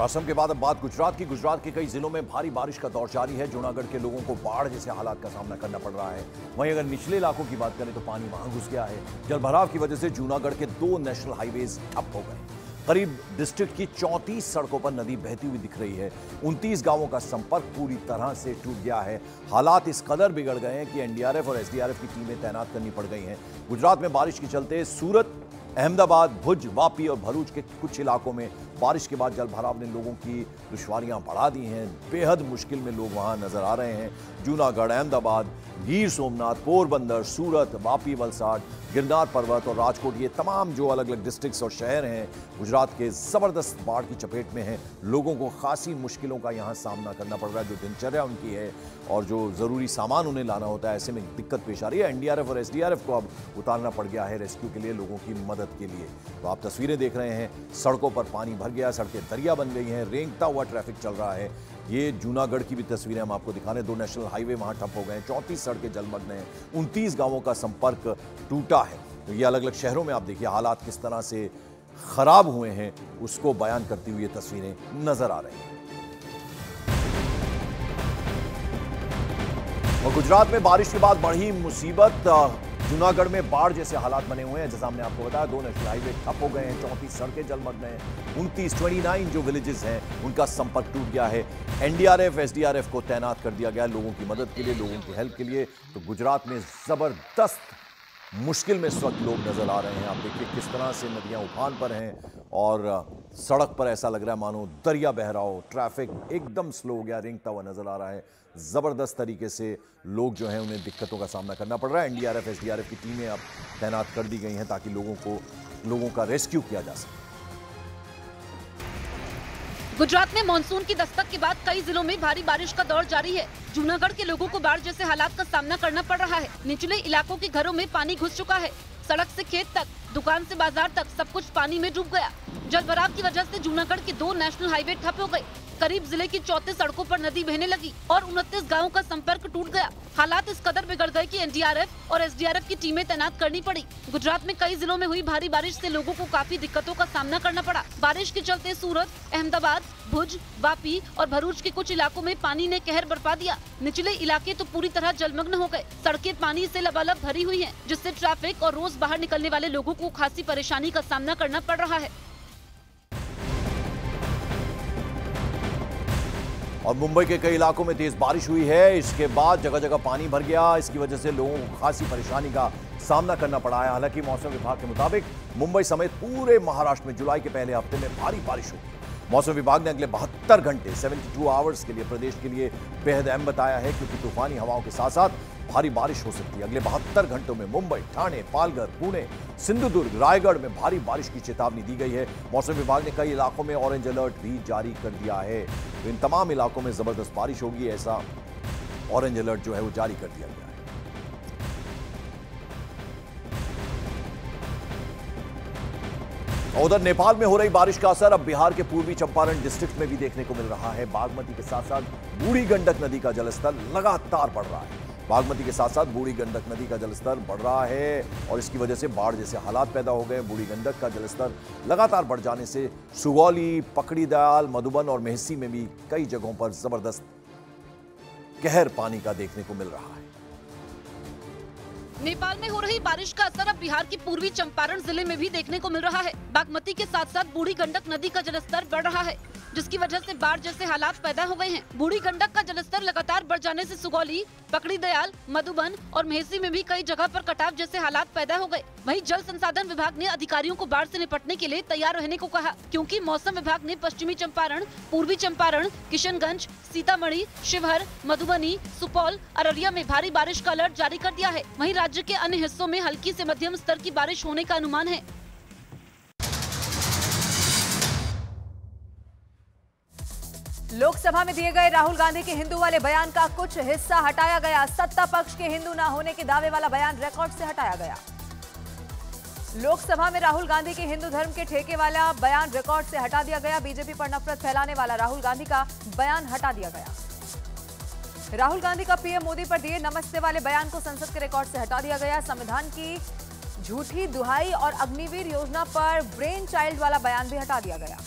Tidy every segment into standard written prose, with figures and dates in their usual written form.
असम के बाद अब बात गुजरात की। गुजरात के कई जिलों में भारी बारिश का दौर जारी है। जूनागढ़ के लोगों को बाढ़ जैसे हालात का सामना करना पड़ रहा है। वहीं अगर निचले इलाकों की बात करें तो पानी वहां घुस गया है। जलभराव की वजह से जूनागढ़ के 2 नेशनल हाईवेज ठप हो गए। करीब डिस्ट्रिक्ट की 34 सड़कों पर नदी बहती हुई दिख रही है। 29 गांवों का संपर्क पूरी तरह से टूट गया है। हालात इस कदर बिगड़ गए हैं कि एनडीआरएफ और एसडीआरएफ की टीमें तैनात करनी पड़ गई हैं। गुजरात में बारिश के चलते सूरत, अहमदाबाद, भुज, वापी और भरूच के कुछ इलाकों में बारिश के बाद जलभराव ने लोगों की दुश्वारियां बढ़ा दी हैं। बेहद मुश्किल में लोग वहां नजर आ रहे हैं। जूनागढ़, अहमदाबाद, गिर सोमनाथ, पोरबंदर, सूरत, वापी, वलसाड, गिरनार पर्वत और राजकोट, ये तमाम जो अलग अलग डिस्ट्रिक्ट्स और शहर हैं गुजरात के जबरदस्त बाढ़ की चपेट में हैं। लोगों को खासी मुश्किलों का यहां सामना करना पड़ रहा है। जो दिनचर्या उनकी है और जो जरूरी सामान उन्हें लाना होता है, ऐसे में दिक्कत पेश आ रही है। एनडीआरएफ और एसडीआरएफ को अब उतारना पड़ गया है रेस्क्यू के लिए, लोगों की मदद के लिए। तो आप तस्वीरें देख रहे हैं, सड़कों पर पानी भर गया, सड़कें दरिया बन गई हैं, रेंगता हुआ ट्रैफिक चल रहा है। ये जूनागढ़ की भी तस्वीरें हम आपको दिखा रहे हैं। 2 नेशनल हाईवे वहां ठप हो गए हैं, 34 सड़कें जलमग्न हैं, 29 गांवों का संपर्क टूटा है। तो ये अलग अलग शहरों में आप देखिए हालात किस तरह से खराब हुए हैं, उसको बयान करती हुई ये तस्वीरें नजर आ रही हैं। और गुजरात में बारिश के बाद बढ़ी मुसीबत। जूनागढ़ में बाढ़ जैसे हालात बने हुए हैं। जैसा हमने आपको बताया, 2 नेशनल हाईवे ठप हो गए हैं, 34 सड़कें जलमग्न हैं, 29 जो विलेजेस हैं उनका संपर्क टूट गया है। एनडीआरएफ, एसडीआरएफ को तैनात कर दिया गया लोगों की मदद के लिए, लोगों की हेल्प के लिए। तो गुजरात में जबरदस्त मुश्किल में इस वक्त लोग नजर आ रहे हैं। आप देखिए किस तरह से नदियां उफान पर हैं और सड़क पर ऐसा लग रहा है मानो दरिया बह रहा हो। ट्रैफिक एकदम स्लो हो गया, रेंगता हुआ नजर आ रहा है। जबरदस्त तरीके से लोग जो हैं उन्हें दिक्कतों का सामना करना पड़ रहा है। एनडीआरएफ, एसडीआरएफ की टीमें अब तैनात कर दी गई हैं ताकि लोगों का रेस्क्यू किया जा सके। गुजरात में मानसून की दस्तक के बाद कई जिलों में भारी बारिश का दौर जारी है। जूनागढ़ के लोगों को बाढ़ जैसे हालात का सामना करना पड़ रहा है। निचले इलाकों के घरों में पानी घुस चुका है। सड़क से खेत तक, दुकान से बाजार तक सब कुछ पानी में डूब गया। जलभराव की वजह से जूनागढ़ के 2 नेशनल हाईवे ठप हो गए। करीब जिले की 34 सड़कों पर नदी बहने लगी और 29 गांवों का संपर्क टूट गया। हालात इस कदर बिगड़ गए कि एनडीआरएफ और एसडीआरएफ की टीमें तैनात करनी पड़ी। गुजरात में कई जिलों में हुई भारी बारिश से लोगों को काफी दिक्कतों का सामना करना पड़ा। बारिश के चलते सूरत, अहमदाबाद, भुज, वापी और भरूच के कुछ इलाकों में पानी ने कहर बरपा दिया। निचले इलाके तो पूरी तरह जलमग्न हो गए। सड़कें पानी से लबालब भरी हुई हैं, जिससे ट्रैफिक और रोज बाहर निकलने वाले लोगों को खासी परेशानी का सामना करना पड़ रहा है। और मुंबई के कई इलाकों में तेज बारिश हुई है। इसके बाद जगह जगह पानी भर गया। इसकी वजह से लोगों को खासी परेशानी का सामना करना पड़ा है। हालांकि मौसम विभाग के मुताबिक मुंबई समेत पूरे महाराष्ट्र में जुलाई के पहले हफ्ते में भारी बारिश होगी। मौसम विभाग ने अगले 72 घंटे 72 आवर्स के लिए प्रदेश के लिए बेहद अहम बताया है, क्योंकि तूफानी हवाओं के साथ साथ भारी बारिश हो सकती है। अगले 72 घंटों में मुंबई, ठाणे, पालघर, पुणे, सिंधुदुर्ग, रायगढ़ में भारी बारिश की चेतावनी दी गई है। मौसम विभाग ने कई इलाकों में ऑरेंज अलर्ट भी जारी कर दिया है। तो इन तमाम इलाकों में जबरदस्त बारिश होगी, ऐसा ऑरेंज अलर्ट जो है वो जारी कर दिया गया है। उधर नेपाल में हो रही बारिश का असर अब बिहार के पूर्वी चंपारण डिस्ट्रिक्ट में भी देखने को मिल रहा है। बागमती के साथ साथ बूढ़ी गंडक नदी का जलस्तर लगातार बढ़ रहा है। बागमती के साथ साथ बूढ़ी गंडक नदी का जलस्तर बढ़ रहा है और इसकी वजह से बाढ़ जैसे हालात पैदा हो गए। बूढ़ी गंडक का जलस्तर लगातार बढ़ जाने से सुगौली, पकड़ीदयाल, मधुबन और मेहसी में भी कई जगहों पर जबरदस्त कहर पानी का देखने को मिल रहा है। नेपाल में हो रही बारिश का असर अब बिहार की पूर्वी चंपारण जिले में भी देखने को मिल रहा है। बागमती के साथ साथ बूढ़ी गंडक नदी का जलस्तर बढ़ रहा है, जिसकी वजह से बाढ़ जैसे हालात पैदा हो गए हैं। बूढ़ी गंडक का जलस्तर लगातार बढ़ जाने से सुगौली, पकड़ीदयाल, मधुबन और मेहसी में भी कई जगह पर कटाव जैसे हालात पैदा हो गए। वहीं जल संसाधन विभाग ने अधिकारियों को बाढ़ से निपटने के लिए तैयार रहने को कहा, क्योंकि मौसम विभाग ने पश्चिमी चंपारण, पूर्वी चंपारण, किशनगंज, सीतामढ़ी, शिवहर, मधुबनी, सुपौल, अररिया में भारी बारिश का अलर्ट जारी कर दिया है। वहीं राज्य के अन्य हिस्सों में हल्की से मध्यम स्तर की बारिश होने का अनुमान है। लोकसभा में दिए गए राहुल गांधी के हिंदू वाले बयान का कुछ हिस्सा हटाया गया। सत्ता पक्ष के हिंदू न होने के दावे वाला बयान रिकॉर्ड से हटाया गया। लोकसभा में राहुल गांधी के हिंदू धर्म के ठेके वाला बयान रिकॉर्ड से हटा दिया गया। बीजेपी पर नफरत फैलाने वाला राहुल गांधी का बयान हटा दिया गया। राहुल गांधी का पीएम मोदी पर दिए नमस्ते वाले बयान को संसद के रिकॉर्ड से हटा दिया गया। संविधान की झूठी दुहाई और अग्निवीर योजना पर ब्रेन चाइल्ड वाला बयान भी हटा दिया गया।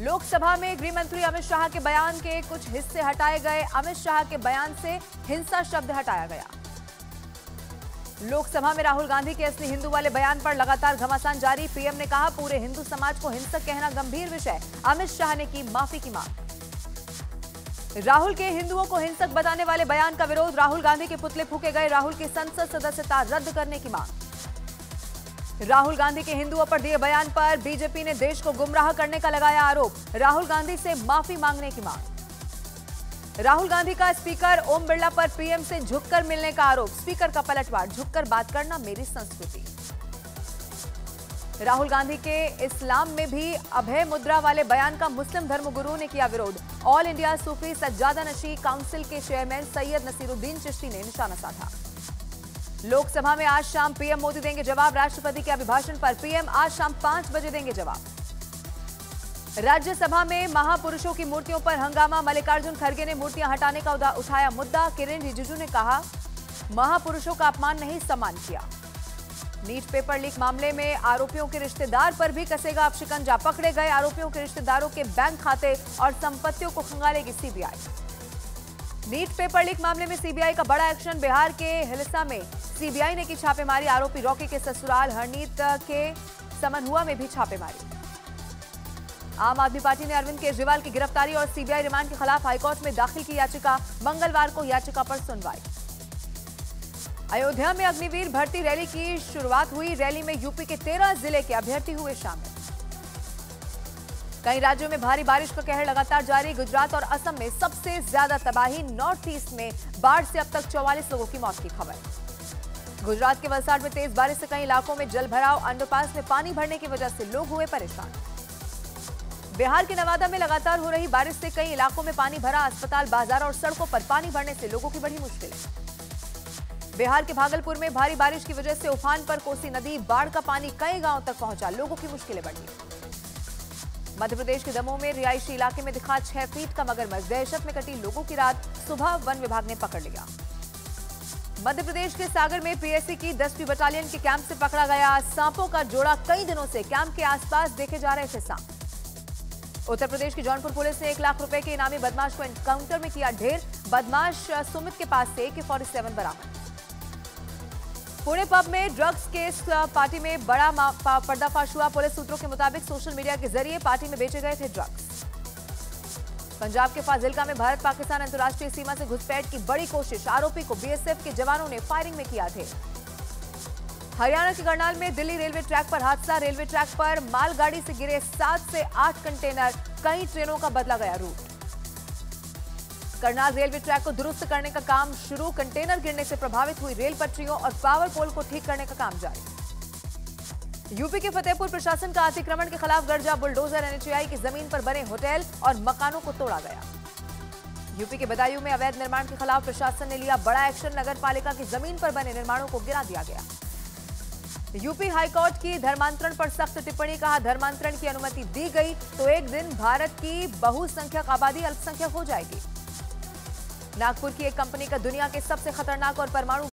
लोकसभा में गृह मंत्री अमित शाह के बयान के कुछ हिस्से हटाए गए। अमित शाह के बयान से हिंसा शब्द हटाया गया। लोकसभा में राहुल गांधी के असली हिंदू वाले बयान पर लगातार घमासान जारी। पीएम ने कहा, पूरे हिंदू समाज को हिंसक कहना गंभीर विषय। अमित शाह ने की माफी की मांग। राहुल के हिंदुओं को हिंसक बताने वाले बयान का विरोध। राहुल गांधी के पुतले फूके गए। राहुल की संसद सदस्यता रद्द करने की मांग। राहुल गांधी के हिंदुओं पर दिए बयान पर बीजेपी ने देश को गुमराह करने का लगाया आरोप। राहुल गांधी से माफी मांगने की मांग। राहुल गांधी का स्पीकर ओम बिरला पर पीएम से झुककर मिलने का आरोप। स्पीकर का पलटवार, झुककर बात करना मेरी संस्कृति। राहुल गांधी के इस्लाम में भी अभय मुद्रा वाले बयान का मुस्लिम धर्मगुरु ने किया विरोध। ऑल इंडिया सूफी सज्जादा नशी काउंसिल के चेयरमैन सैयद नसीरुद्दीन चिश्ती ने निशाना साधा। लोकसभा में आज शाम पीएम मोदी देंगे जवाब। राष्ट्रपति के अभिभाषण पर पीएम आज शाम 5 बजे देंगे जवाब। राज्यसभा में महापुरुषों की मूर्तियों पर हंगामा। मल्लिकार्जुन खड़गे ने मूर्तियां हटाने का उठाया मुद्दा। किरेन रिजिजू ने कहा, महापुरुषों का अपमान नहीं, सम्मान किया। नीट पेपर लीक मामले में आरोपियों के रिश्तेदार पर भी कसेगा अब शिकंजा। पकड़े गए आरोपियों के रिश्तेदारों के बैंक खाते और संपत्तियों को खंगालेगी सीबीआई। नीट पेपर लीक मामले में सीबीआई का बड़ा एक्शन। बिहार के हिलसा में सीबीआई ने की छापेमारी। आरोपी रॉकी के ससुराल हरनीत के समनहुआ में भी छापेमारी। आम आदमी पार्टी ने अरविंद केजरीवाल की गिरफ्तारी और सीबीआई रिमांड के खिलाफ हाईकोर्ट में दाखिल की याचिका। मंगलवार को याचिका पर सुनवाई। अयोध्या में अग्निवीर भर्ती रैली की शुरुआत हुई। रैली में यूपी के 13 जिले के अभ्यर्थी हुए शामिल। कई राज्यों में भारी बारिश का कहर लगातार जारी। गुजरात और असम में सबसे ज्यादा तबाही। नॉर्थ ईस्ट में बाढ़ से अब तक 44 लोगों की मौत की खबर। गुजरात के वलसाड में तेज बारिश से कई इलाकों में जल भराव। अंडरपास में पानी भरने की वजह से लोग हुए परेशान। बिहार के नवादा में लगातार हो रही बारिश से कई इलाकों में पानी भरा। अस्पताल, बाजार और सड़कों पर पानी भरने से लोगों की बड़ी मुश्किलें। बिहार के भागलपुर में भारी बारिश की वजह से उफान पर कोसी नदी। बाढ़ का पानी कई गांवों तक पहुंचा। लोगों की मुश्किलें बढ़ी। मध्य प्रदेश के दमोह में रिहायशी इलाके में दिखा 6 फीट का मगरमच्छ। दहशत में कटी लोगों की रात। सुबह वन विभाग ने पकड़ लिया। मध्य प्रदेश के सागर में पीएसी की 10वीं बटालियन के कैंप से पकड़ा गया सांपों का जोड़ा। कई दिनों से कैंप के आसपास देखे जा रहे थे सांप। उत्तर प्रदेश की जौनपुर पुलिस ने 1 लाख रुपए के इनामी बदमाश को एनकाउंटर में किया ढेर। बदमाश सुमित के पास से AK-47 बरामद। पुणे पब में ड्रग्स केस पार्टी में बड़ा पर्दाफाश हुआ। पुलिस सूत्रों के मुताबिक सोशल मीडिया के जरिए पार्टी में बेचे गए थे ड्रग्स। पंजाब के फाजिल्का में भारत पाकिस्तान अंतर्राष्ट्रीय सीमा से घुसपैठ की बड़ी कोशिश। आरोपी को बीएसएफ के जवानों ने फायरिंग में किया थे। हरियाणा के करनाल में दिल्ली रेलवे ट्रैक पर हादसा। रेलवे ट्रैक पर मालगाड़ी से गिरे 7 से 8 कंटेनर। कई ट्रेनों का बदला गया रूट। करनाल रेलवे ट्रैक को दुरुस्त करने का काम शुरू। कंटेनर गिरने से प्रभावित हुई रेल पटरियों और पावर पोल को ठीक करने का काम जारी। यूपी के फतेहपुर प्रशासन का अतिक्रमण के खिलाफ गर्जा। बुलडोजर एनएचएआई की जमीन पर बने होटल और मकानों को तोड़ा गया। यूपी के बदायूं में अवैध निर्माण के खिलाफ प्रशासन ने लिया बड़ा एक्शन। नगर पालिका की जमीन पर बने निर्माणों को गिरा दिया गया। यूपी हाईकोर्ट की धर्मांतरण पर सख्त टिप्पणी। कहा, धर्मांतरण की अनुमति दी गई तो एक दिन भारत की बहुसंख्यक आबादी अल्पसंख्यक हो जाएगी। नागपुर की एक कंपनी का दुनिया के सबसे खतरनाक और परमाणु